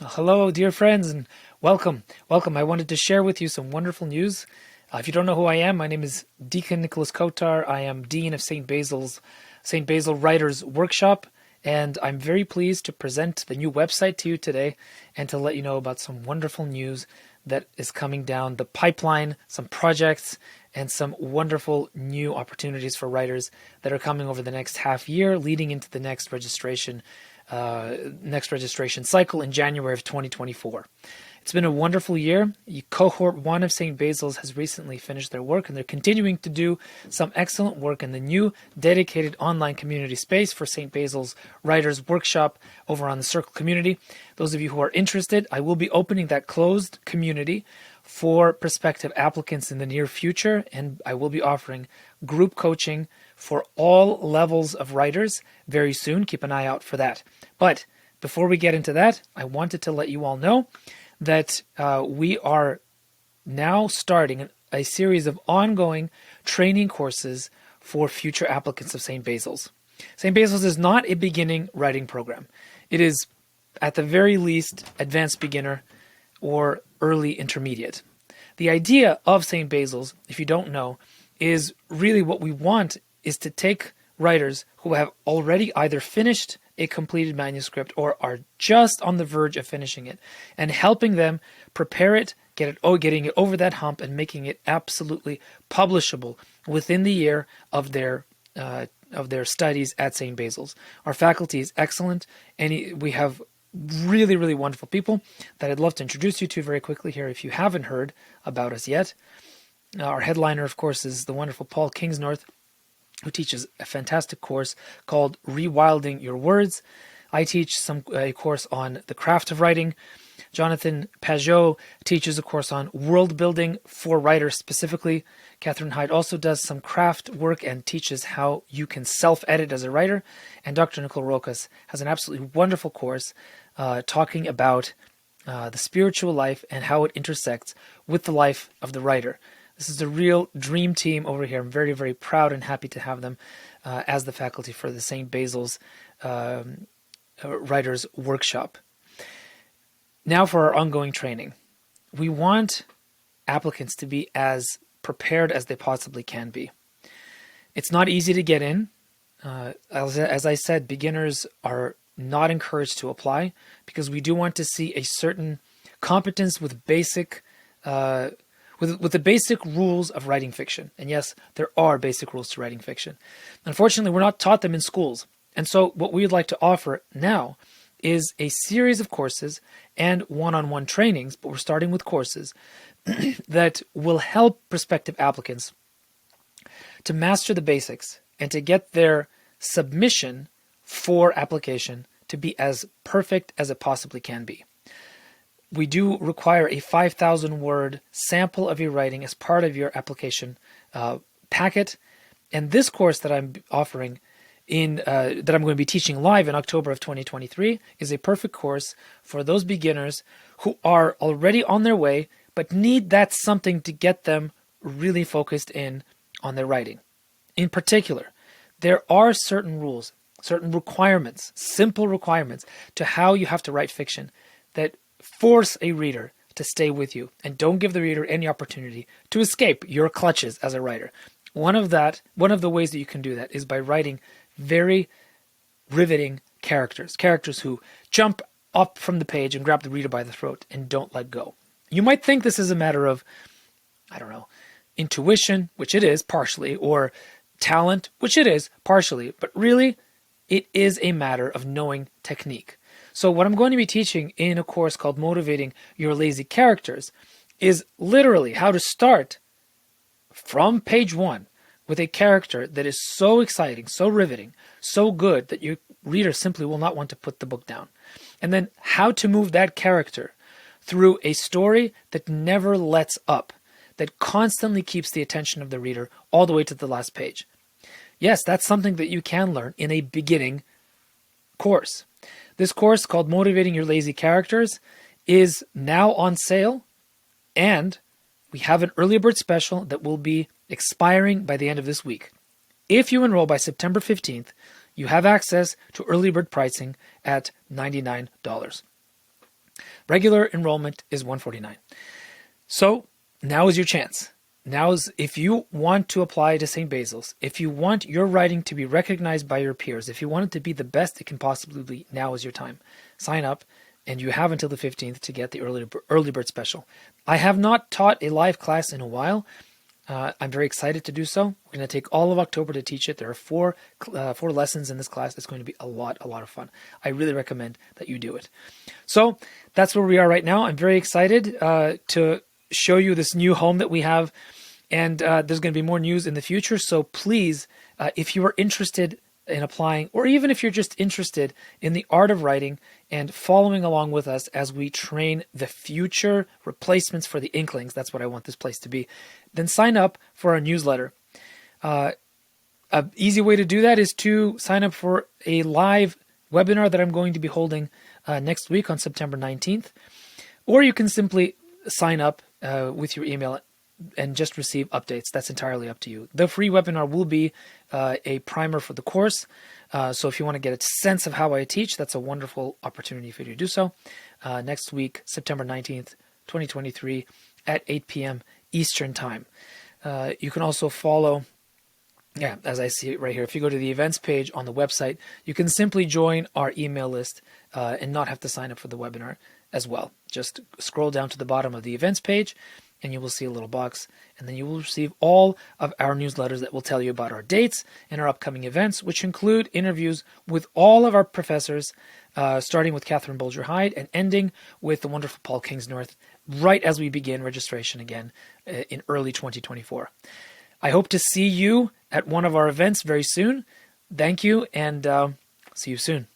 Hello, dear friends, and welcome. Welcome. I wanted to share with you some wonderful news. If you don't know who I am, my name is Deacon Nicholas Kotar. I am Dean of St. Basil Writers Workshop, and I'm very pleased to present the new website to you today and to let you know about some wonderful news that is coming down the pipeline, some projects, and some wonderful new opportunities for writers that are coming over the next half year, leading into the next registration cycle in January of 2024. It's been a wonderful year. Cohort 1 of St. Basil's has recently finished their work, and they're continuing to do some excellent work in the new dedicated online community space for St. Basil's Writers Workshop over on the Circle community. Those of you who are interested, I will be opening that closed community for prospective applicants in the near future, and I will be offering group coaching for all levels of writers very soon. Keep an eye out for that. But before we get into that, I wanted to let you all know that we are now starting a series of ongoing training courses for future applicants of St. Basil's. St. Basil's is not a beginning writing program. It is, at the very least, advanced beginner or early intermediate. The idea of St. Basil's, if you don't know, is really what we want is to take writers who have already either finished a completed manuscript or are just on the verge of finishing it and helping them prepare it, getting it over that hump and making it absolutely publishable within the year of their studies at St. Basil's. Our faculty is excellent, and we have really, really wonderful people that I'd love to introduce you to very quickly here if you haven't heard about us yet. Our headliner, of course, is the wonderful Paul Kingsnorth, who teaches a fantastic course called Rewilding Your Words. I teach a course on the craft of writing. Jonathan Pajot teaches a course on world building for writers specifically. Catherine Hyde also does some craft work and teaches how you can self-edit as a writer. And Dr. Nicole Rokas has an absolutely wonderful course talking about the spiritual life and how it intersects with the life of the writer. This is a real dream team over here. I'm very, very proud and happy to have them as the faculty for the St. Basil's Writers Workshop. Now for our ongoing training. We want applicants to be as prepared as they possibly can be. It's not easy to get in. As I said, beginners are not encouraged to apply because we do want to see a certain competence with basic with the basic rules of writing fiction. And yes, there are basic rules to writing fiction. Unfortunately, we're not taught them in schools. And so what we would like to offer now is a series of courses and one-on-one trainings, but we're starting with courses that will help prospective applicants to master the basics and to get their submission for application to be as perfect as it possibly can be. We do require a 5,000-word sample of your writing as part of your application packet. And this course that I'm offering that I'm going to be teaching live in October of 2023 is a perfect course for those beginners who are already on their way but need that something to get them really focused in on their writing. In particular, there are certain rules, certain requirements, simple requirements to how you have to write fiction that force a reader to stay with you and don't give the reader any opportunity to escape your clutches as a writer. One of the ways that you can do that is by writing very riveting characters who jump up from the page and grab the reader by the throat and don't let go. You might think this is a matter of, intuition, which it is partially, or talent, which it is partially, but really it is a matter of knowing technique. So what I'm going to be teaching in a course called Motivating Your Lazy Characters is literally how to start from page 1 with a character that is so exciting, so riveting, so good that your reader simply will not want to put the book down. And then how to move that character through a story that never lets up, that constantly keeps the attention of the reader all the way to the last page. Yes, that's something that you can learn in a beginning course. This course called Motivating Your Lazy Characters is now on sale, and we have an early bird special that will be expiring by the end of this week. If you enroll by September 15th, you have access to early bird pricing at $99. Regular enrollment is $149. So now is your chance. If you want to apply to St. Basil's, if you want your writing to be recognized by your peers, if you want it to be the best it can possibly be, now is your time. Sign up, and you have until the 15th to get the early bird special. I have not taught a live class in a while. I'm very excited to do so. We're going to take all of October to teach it. There are four lessons in this class. It's going to be a lot of fun. I really recommend that you do it. So that's where we are right now. I'm very excited to show you this new home that we have, and there's going to be more news in the future. So please, if you are interested in applying, or even if you're just interested in the art of writing and following along with us as we train the future replacements for the Inklings, that's what I want this place to be, then sign up for our newsletter. An easy way to do that is to sign up for a live webinar that I'm going to be holding next week on September 19th, or you can simply sign up with your email and just receive updates. That's entirely up to you. The free webinar will be a primer for the course. So if you want to get a sense of how I teach, that's a wonderful opportunity for you to do so. Next week, September 19th, 2023 at 8 p.m. Eastern Time. You can also follow, as I see it right here, if you go to the events page on the website, you can simply join our email list and not have to sign up for the webinar as well. Just scroll down to the bottom of the events page and you will see a little box, and then you will receive all of our newsletters that will tell you about our dates and our upcoming events, which include interviews with all of our professors, starting with Catherine Bolger-Hyde and ending with the wonderful Paul Kingsnorth, right as we begin registration again in early 2024. I hope to see you at one of our events very soon. Thank you, and see you soon.